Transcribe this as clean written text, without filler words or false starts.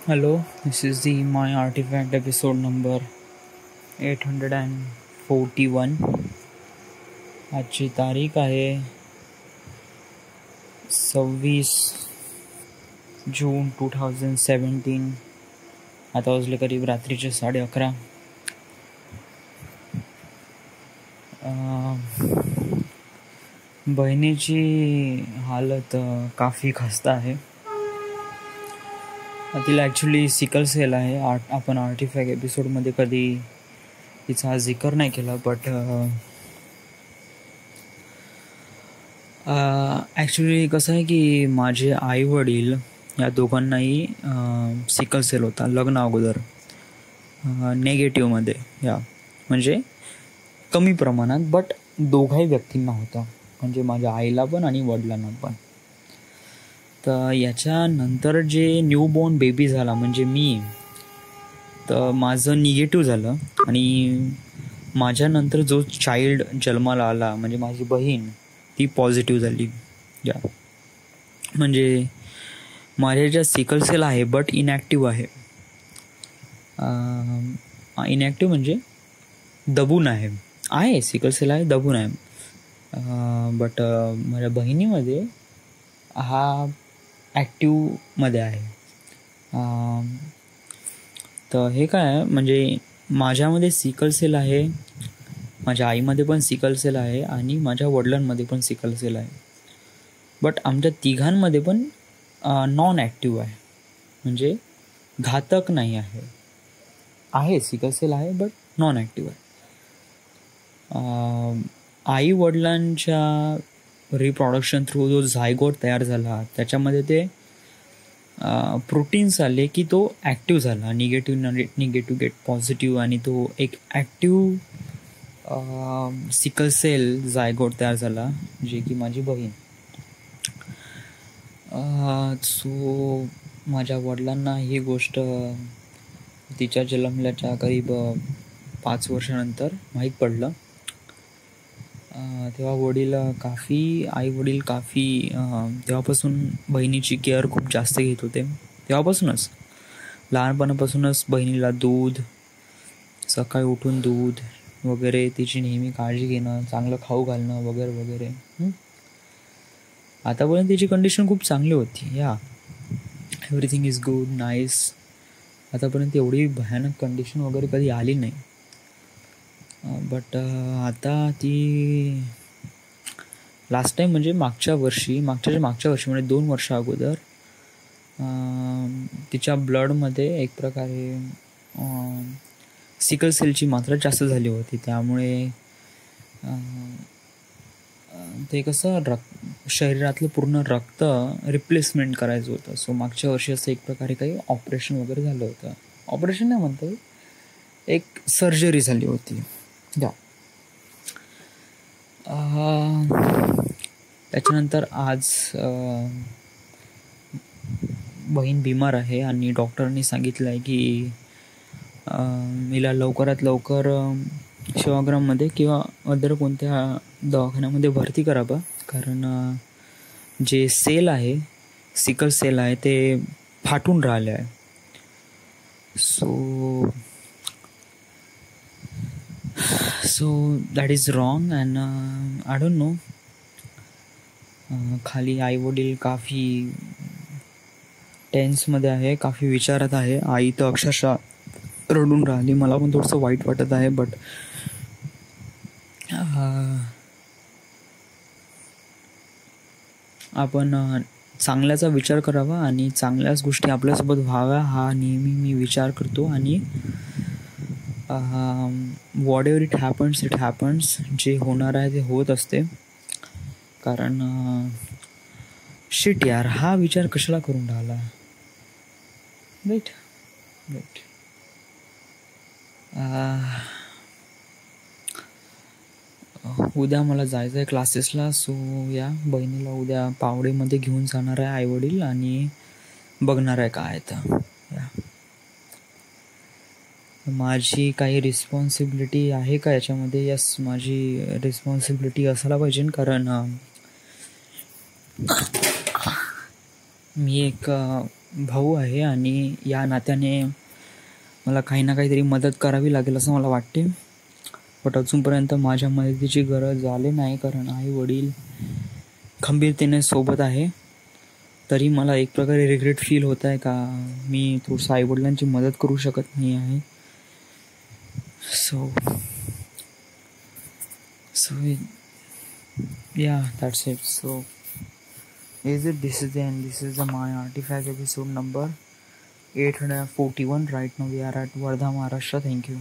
Hello, this is the My Artifact episode number 841. आजची तारीख आहे 26 जून 2017. आता वाजले करीब रात्रीचे 11:30. बहिणीची हालत काफ़ी खस्ता आहे. तिला ॲक्च्युली सिकल सेल आहे. आपण आर्टिफॅक्ट एपिसोडमध्ये कधी तिचा जिकर नाही केला, बट ॲक्च्युली कसं आहे की माझे आई वडील या दोघांनाही सिकल सेल होता लग्न अगोदर, नेगेटिव्हमध्ये, या म्हणजे कमी प्रमाणात, बट दोघाही व्यक्तींना होता, म्हणजे माझ्या आईला पण आणि वडिलांना पण. तर याच्यानंतर जे न्यूबॉर्न बेबी झाला म्हणजे मी, तर माझं निगेटिव्ह झालं. आणि माझ्यानंतर जो चाइल्ड जन्माला आला म्हणजे माझी बहीण, ती पॉझिटिव्ह झाली. या म्हणजे माझ्या ज्या सिकल सेल आहे बट इनॅक्टिव्ह आहे. इनॅक्टिव्ह म्हणजे दबून आहे सिकल सेल आहे, दबून आहे. बट माझ्या बहिणीमध्ये हा ॲक्टिव्हमध्ये आहे. तर हे काय आहे म्हणजे माझ्यामध्ये सिकल सेल आहे, माझ्या आईमध्ये पण सिकल सेल आहे आणि माझ्या वडिलांमध्ये पण सिकल सेल आहे. बट आमच्या तिघांमध्ये पण नॉन ॲक्टिव्ह आहे, म्हणजे घातक नाही आहे सिकल सेल आहे बट नॉन ॲक्टिव्ह आहे. आई वडिलांच्या रिप्रोडक्शन थ्रू जो झायगोट तयार झाला त्याच्यामध्ये ते प्रोटीन्स आले की तो ॲक्टिव्ह झाला, निगेटिव्ह गेट पॉझिटिव्ह, आणि तो एक ॲक्टिव्ह सिकल सेल झायगोट तयार झाला, जे की माझी बहीण. सो माझ्या वडिलांना ही गोष्ट तिच्या जन्मल्याच्या करीब 5 वर्षानंतर माहीत पडलं. तेव्हा आई वडील काफ़ी तेव्हापासून बहिणीची केअर खूप जास्त घेत होते. तेव्हापासूनच लहानपणापासूनच बहिणीला दूध, सकाळी उठून दूध वगैरे, तिची नेहमी काळजी घेणं, चांगलं खाऊ घालणं वगैरे वगैरे. आतापर्यंत तिची कंडिशन खूप चांगली होती. या एव्हरीथिंग इज गुड, नाईस. आतापर्यंत एवढी भयानक कंडिशन वगैरे कधी आली नाही. बट आता ती लास्ट टाईम म्हणजे मागच्या वर्षी म्हणजे 2 वर्ष अगोदर तिच्या ब्लडमध्ये एक प्रकारे सिकल सेलची मात्रा जास्त झाली होती. त्यामुळे ते कसं शरीरातलं पूर्ण रक्त रिप्लेसमेंट करायचं होतं. सो मागच्या वर्षी असं एक प्रकारे काही ऑपरेशन वगैरे झालं होतं. ऑपरेशन नाही म्हणता येईल, एक सर्जरी झाली होती. त्याच्यानंतर आज बहीण बिमार आहे आणि डॉक्टरांनी सांगितलं आहे की हिला लवकरात लवकर सेवाग्राममध्ये किंवा अदर कोणत्या दवाखान्यामध्ये भरती करावं, कारण जे सेल आहे, सिकल सेल आहे, ते फाटून राहिले आहे. So that is wrong and I don't know. खाली आई वडील काफ़ी टेन्समध्ये आहे, काफ़ी विचारात आहे. आई तर अक्षरशः रडून राहिली. मला पण थोडंसं वाईट वाटत आहे, बट आपण चांगल्याचा विचार करावा आणि चांगल्याच गोष्टी आपल्यासोबत व्हाव्या हा नेहमी मी विचार करतो. आणि वॉट एव्हर इट हॅपन्स, जे होणार आहे ते होत असते. कारण शिट यार, हा विचार कशाला करून राहिला. राईट. उद्या मला जायचं आहे क्लासेसला. सो या बहिणीला उद्या पावडेमध्ये घेऊन जाणार आहे आई वडील आणि बघणार आहे काय तर. माझी काही रिस्पॉन्सिबिलिटी आहे का याच्यामध्ये? यस, माझी रिस्पॉन्सिबिलिटी असायला पाहिजे, कारण मी एक भाऊ आहे आणि या नात्याने मला काही ना काहीतरी मदत करावी लागेल असं मला वाटते. बट अजूनपर्यंत माझ्या मदतीची गरज आली नाही, कारण आई वडील खंबीरतेने सोबत आहे. तरी मला एक प्रकारे रिग्रेट फील होत आहे का मी थोडंसं आईवडिलांची मदत करू शकत नाही आहे. So yeah, that's it. So this is the end. This is the my artifact episode number 841. Right now we are at Wardha, Maharashtra. Thank you.